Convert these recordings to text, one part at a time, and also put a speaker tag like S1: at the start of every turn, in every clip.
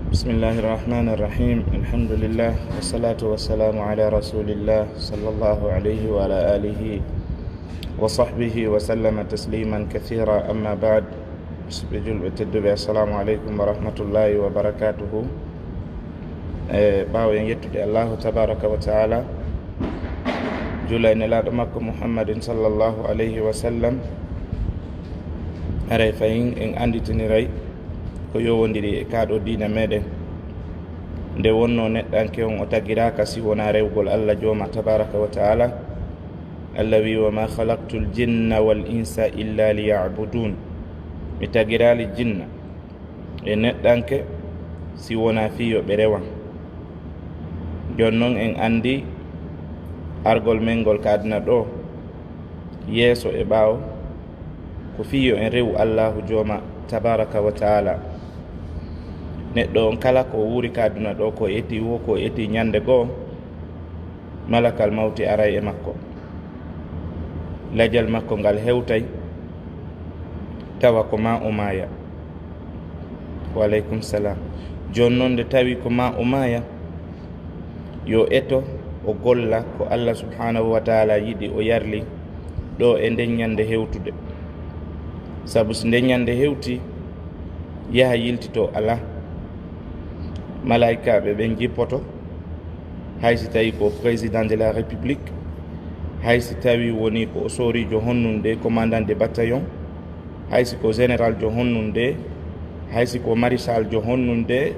S1: بسم الله الرحمن الرحيم. الحمد لله والصلاة والسلام على رسول الله صلى الله عليه وعلى آله وصحبه وسلم تسليما كثيرا. أما بعد، السلام عليكم ورحمة الله وبركاته. باو يتد الله تبارك وتعالى جولay nelaɗo makko muhammadin sallallahu alayhi wa sallam aray fayin en anditiniray ko yowodiri e kaɗo dina meɗen nde wonno neɗɗanke on o tagiraka si wona rewgol allah jooma tabaraka wa taala. allah wi wa ma halaktu l jinna wal insa illa liyabudun, mi tagirali jinna e neɗɗanke si wona fiyo ɓe rewan. jonnon en andi argol men ngol kadna ɗo yeeso e ɓaawo ko fiyo en rewu allahu jooma tabaraka wa taala. neɗɗo on kala ko wuri kaduna ɗo ko eti wo ko eti ñande goo malakal mawti aray e makko, lajal makko ngal hewtay tawa ko ma o maaya. waleykum salam. jonnon nde tawi ko ma o maaya yo eto o golla ko allah subhanahu wa taala yiɗi o yarli ɗo e nden ñande hewtude, sabu so nden ñande hewti yaha yiltito ala malaikaɓe ɓen jippoto, haysi tawi ko président de la république, haysi tawi woni ko o sorijo honnunde commandant de bataillon, haysi ko général jo honnunde, haysi ko maréchal jo honnunde,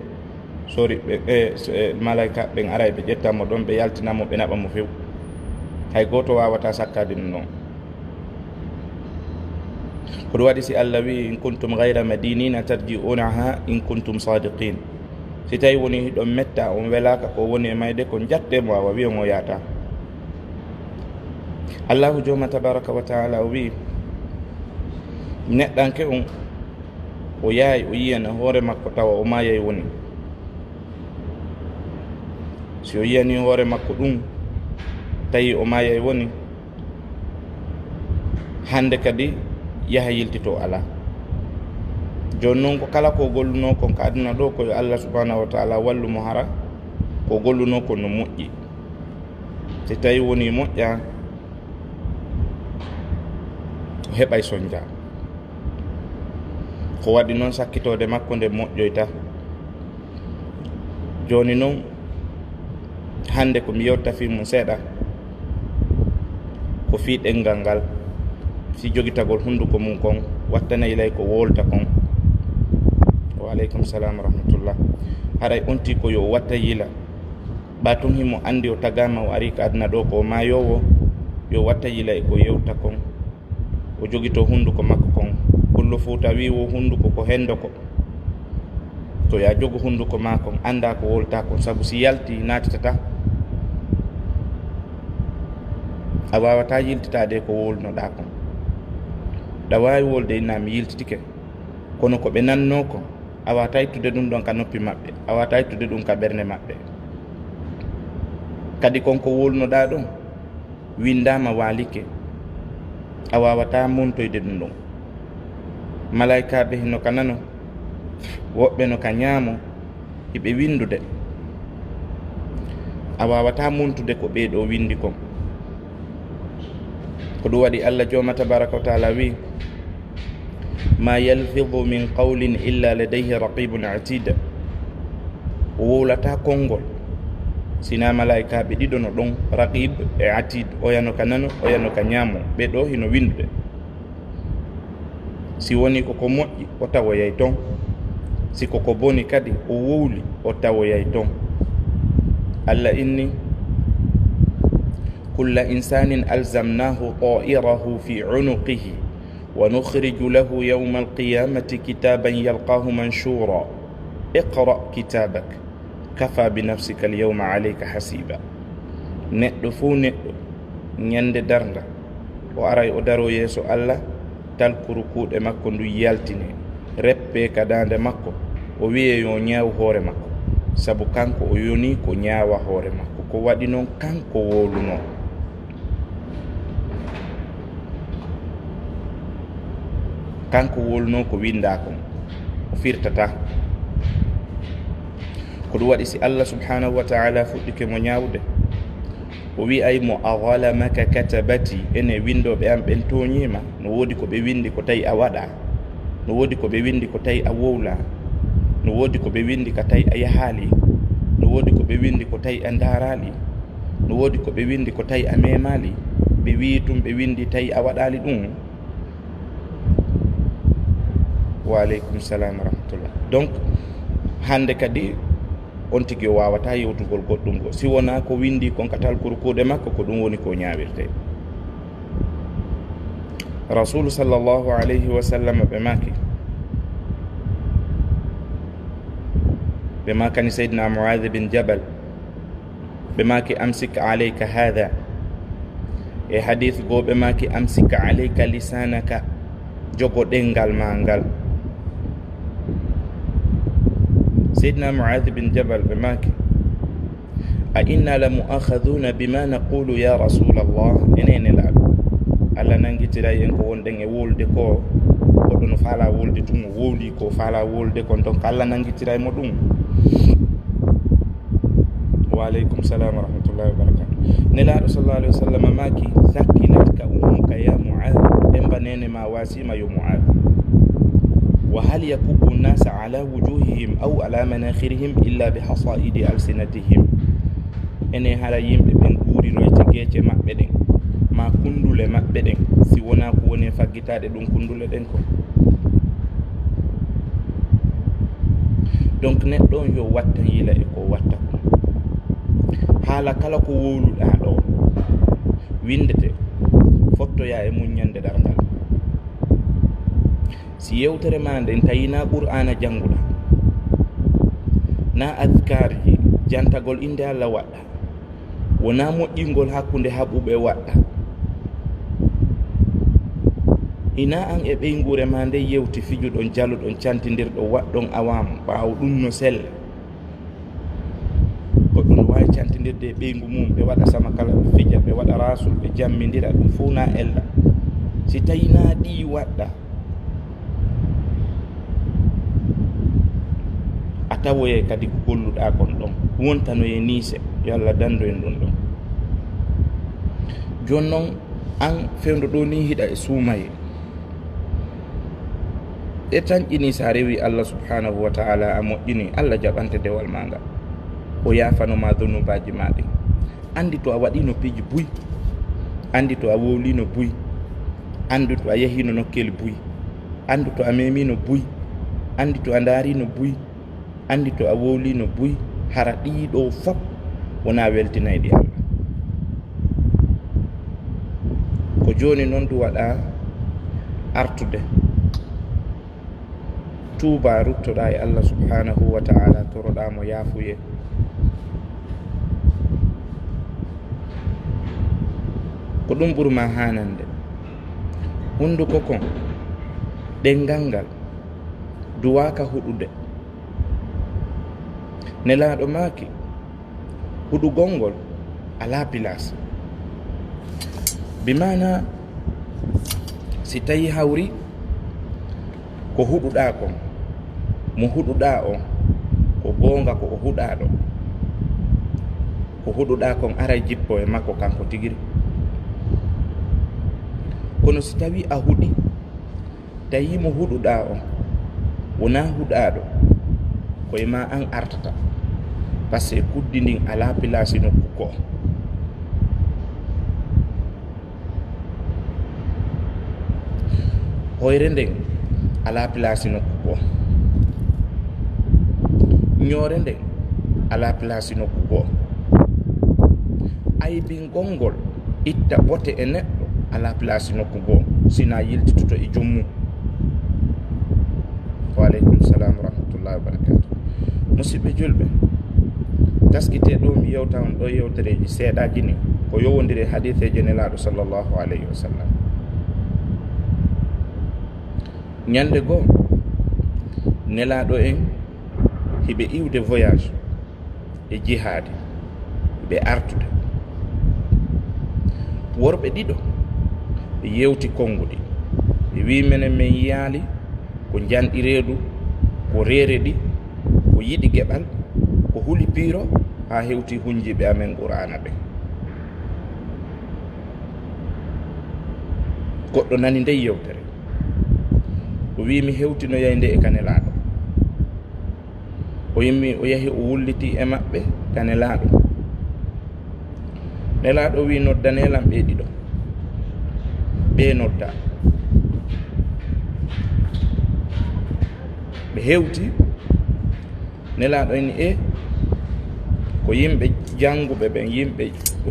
S1: sori ɓe malaika ɓen ara ɓe ƴettamo ɗon ɓe yaltinamo ɓe naɓa mo few. hay goto wawata sakkade no noon. ko ɗum waɗi si allah wi in kuntum gayra madinina tarji'unaha in kuntum sadiqin, si tawi woni hiɗon metta on welaka ko woni e mayde ko jattemo awa wiyon o yata. allahu joma tabaraka wa taala o wi neɗɗanke on o yahay o yiyana hoore makko tawa o mayay woni. si o yiyani hoore makko ɗum tawi o mayay woni, hande kadi yaha yiltito ala. joni noon ko kala ko golluno kon ka aduna ɗo koyo allah subhanahu wa taala wallumo hara ko golluno kon no moƴƴi. si tawi woni moƴƴa o heɓay soñja. ko waɗi noon sakkitode makko nde moƴƴoyta. joni noon hande ko mi yewtafimum seeɗa ko fi ɗenngal ngal, fi jogitagol hunduko mum kon wattana ilay ko wolta kon. waleykum salam wa rahmatullah. haray onti ko yo watta yila ɓa tun himo andi o tagama o ari ka aduna ɗo ko mayowo, yo watta yila e ko yewta kon, o jogito hunduko makko kon. pullo fuuta wi wo hunduko ko hendo ko, to ya jogo hunduko ma kon anda ko wolta kon, sabu si yalti natitata, a wawata yiltitade ko wolnoɗa kon. ɗa wawi wolde inna mi yiltitike, kono ko ɓe nanno ko a wawata ittude ɗum ɗon ka noppi maɓɓe, a wawata ittude ɗum ka ɓernde maɓɓe. kadi konko wolnoɗa ɗon windama walike, a wawata montoyde ɗum ɗon. malaikaɓe hino ka nano, woɓɓe no ka ñaamo hiɓe windude, a wawata montude ko ɓeeɗo windi kon. ko ɗum waɗi allah jooma tabaraka wa taala wi ma yalfidu min qawlin illa ladayhi raqibun atid. o wowlata konngol sina malaikaɓe ɗiɗo no ɗon, raqib e atid, oyano ka nano oyano ka ñaamo, ɓeɗo hino windude. si woni koko moƴƴi o tawoyay ton, si koko boni kadi o wowli o tawoyay ton. allah inni kulla insanin alzamnahu ta'irahu fi unuqihi wa nukhriju lahu yawma alqiyamati kitaban yalqahu manshura iqra kitabak kafa bi nafsika alyawma alayka hasiba. neɗɗo fuu neɗɗo ñande darnga o aray o daro yeeso allah, talkuru kuuɗe makko ndu yaltine, reppe ka dande makko, o wiye yo ñaaw hoore makko, sabu kanko o yoni ko ñaawa hoore makko. ko waɗi noon kanko woluno. kanko woluno ko winda kon o firtata. ko ɗum waɗi si Allah subhanahu wa ta'ala fuɗɗike mo ñawde o wi ay mo adhalamaka katabati ene windoɓe am ɓen toñima no woodi ko ɓe windi ko tawi a waɗa, no woodi ko ɓe windi ko tawi a wowla, no woodi ko ɓe windi ko tawi a yahali, no woodi ko ɓe windi ko tawi a darali, no woodi ko ɓe windi ko tawi a memali, ɓe wi tum ɓe windi tawi a waɗali ɗum. Wa aleykum salam wa rahmatullah. Donc hande kadi on tigi o wawata yewtugol goɗɗum go si wona ko windi kon katal kurkuɗe makko ko ɗum woni ko ñawirte. Rasulu sallallahu alayhi wa sallam ɓe makani sayyidina Muadh bin Jabal ɓe maki amsik alayka hadha, e hadith go ɓe maki amsik alayka lisanaka, jogo ɗenngal ma ngal. Sayyidina Muadh bin Jabal ɓe maki a inna la mu'akhadhuna bima naqulu ya rasulallah, enene laaɗo Allah nangitiray en ko wonɗen e wolde ko goɗɗo no faala wolde tum o wowli ko faala wolde kon, donc Allah nangitiray mo ɗum. Wa aleykum salam wa rahmatullahi wa barakatuh. Nelaɗo sallallahu alayhi wa sallam maki thakilatka ummuka ya Muadh, emba nene ma wasima yo Muadh. Wa hal yakubbu nnasa ala wujuhihim aw ala manakhirihim illa bi hasaidi alsinatihim, ene hala yimɓe ɓen guuriroyte geece maɓɓe ɗen ma kundule maɓɓe ɗen, si wona ko woni faggitaɗe ɗum kundule ɗen ko. Donc neɗɗo on yo watta yila e ko watta ko, haala kala ko wowluɗa ɗo windete fottoya e muññande ɗarngal. Si yewtere ma nden tawi na qur'ana jannguɗa, na adkarji jantagol inde Allah waɗɗa, wona moƴƴingol hakkunde haɓuɓe waɗɗa, ina an e ɓeygure ma nde yewti fijuɗon jaluɗon cantidirɗo waɗɗon awamu ɓawo ɗum no sella. Goɗɗo no wawi cantidirde e ɓeygu mum, ɓe waɗa sama kala ɓe fija, ɓe waɗa rasul, ɓe jammidira, ɗum fo na ella. Si tawi na ɗi waɗɗa, a tawoye kadi ko golluɗa kon ɗon wontanoye niise, yo Allah dandu en ɗum ɗon. Joni noon an fewndo ɗo ni hiɗa e suumaye ɗe tañƴini sa rewi Allah subhanahu wa ta'ala a moƴƴini, Allah jaɓante dewal ma ngal, o yafanoma dunubaji ma ɗin. Andi to a waɗino piiji buy, andi to a wowlino buy, andi to a yahino nokkeli buy, andi to a memino buy, andi to a darino buy, andi to a wowlino buy, hara ɗiɗo fop wona weltinayɗi Allah. Ko joni noon du waɗa artude tuuba ruttoɗa e Allah subhanahu wa ta'ala, toroɗamo yaafuye. Ko ɗum ɓurma hanande. Hunduko kon ɗenngal ngal duwaka huɗude. Nelaɗo maki huɗugol ngol ala pilas, bimana si tawi hawri ko huɗuɗa kon, mo huɗuɗa on ko gonga ko o huɗaɗo, ko huɗuɗa kon aray jippo e makko kanko tigiri. Kono si tawi a huɗi tawi mo huɗuɗa on wona huɗaɗo, koye ma an artata, par ce que kuddi ndin ala pilasi nokku ko. Hoyre nden ala pilasi nokku ko, ñoore nden ala pilasi nokku ko, aybingol ngol itta bote e neɗɗo ala pilasi nokku goo, sina yiltituto e jommum. Wa aleykum salam wa rahmatullahi wa barakatuh. Musidɓe julɓe, taskite ɗo mi yewta on ɗo yewtereji seeɗaji ni ko yowodiri hadiseje nelaɗo sallllahu alayhi wa sallam. Ñande goo nelaɗo en hiɓe iwde voyage e jihaade, ɓe artude. Worɓe ɗiɗo ɓe yewti konguɗi, ɓe wi menen min yaali ko janɗi reedu, ko reere ɗi, ko yiɗi geɓal, ko huli piiro ha hewti hunjiɓe amen qur'ana ɓe. goɗɗo nani nde yewtere o wi mi hewtinoyay nde e kanelaaɗo, o yimmi o yahi o wulliti e maɓɓe kanelaaɗo. nelaaɗo wi noddanelam ɓe ɗiɗo, ɓe nodda. ɓe hewti, nelaaɗo ni ko yimɓe janguɓe ɓen, yimɓe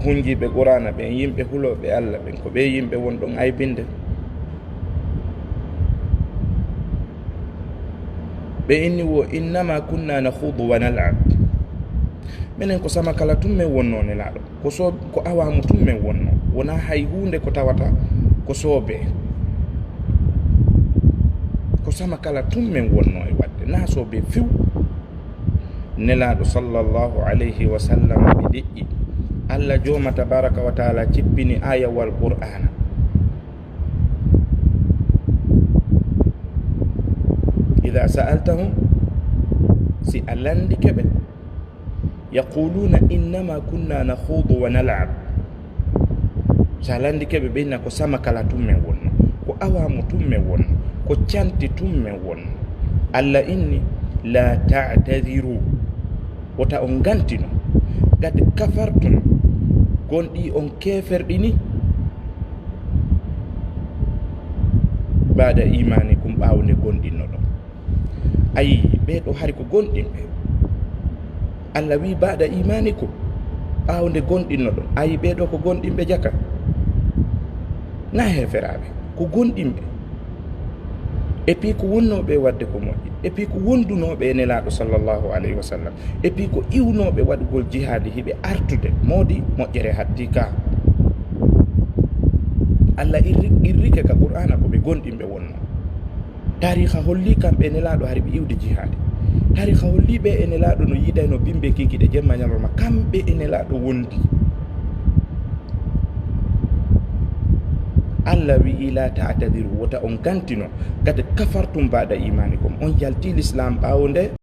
S1: hunjiɓe qur'ana ɓen, yimɓe huloɓe Allah ɓen, ko ɓe yimɓe wonɗon aybinde. ɓe inni wo innama kunna nakhudu wa nal'ab, minen ko sama kala tum men wonno nelaaɗo, ko awamu tum men wonno, wona hay hunde ko tawata ko soobe, ko sama kala tum men wonno e wadde, na soobe few. nelaaɗo sallallahu alayhi wa sallam ɓe deƴƴi, Allah jooma tabaraka wa taala cippini ayawal qur'ana, ida sa'altahum, si a landike ɓe, yaquluna innama kunna nakhudu wa nal'ab, sa landike ɓe ɓeyna ko sama kala tum men wonno, ko awamu tum men wonno, ko canti tum men wonno. Allah inni la ta'tadiru, wota on gantino, gad kafartum, gonɗi on keferɗini, bada imanikum, ɓawde gonɗinno ɗon. ayi ɓeɗo hari ko gonɗinɓe, Allah wi bada imanikum, ɓawde gonɗinno ɗon. ayi ɓeɗo ko gonɗinɓe jaka, na heferaɓe, ko gonɗinɓe, et puis ko wonnoɓe wadde ko moƴƴi, et puis ko wondunoɓe e nelaaɗo sallllahu alayhi wa sallam, et puis ko iwnoɓe waɗugol jihadi hiɓe artude moodi moƴƴere haddi ka. Allah irrike ka qur'ana ko ɓe gonɗinɓe wonno. tariha holli kamɓe e nelaaɗo hari ɓe iwde jihadi, tariha holli ɓe e nelaaɗo no yiɗayno bimbe kikiɗe jemma ñalawma, kamɓe e nelaaɗo wondi. Allah wi la ta'tadiru, wota on gantino, gade kafartum ba'da imanikum, on jalti l'islam ɓawo nde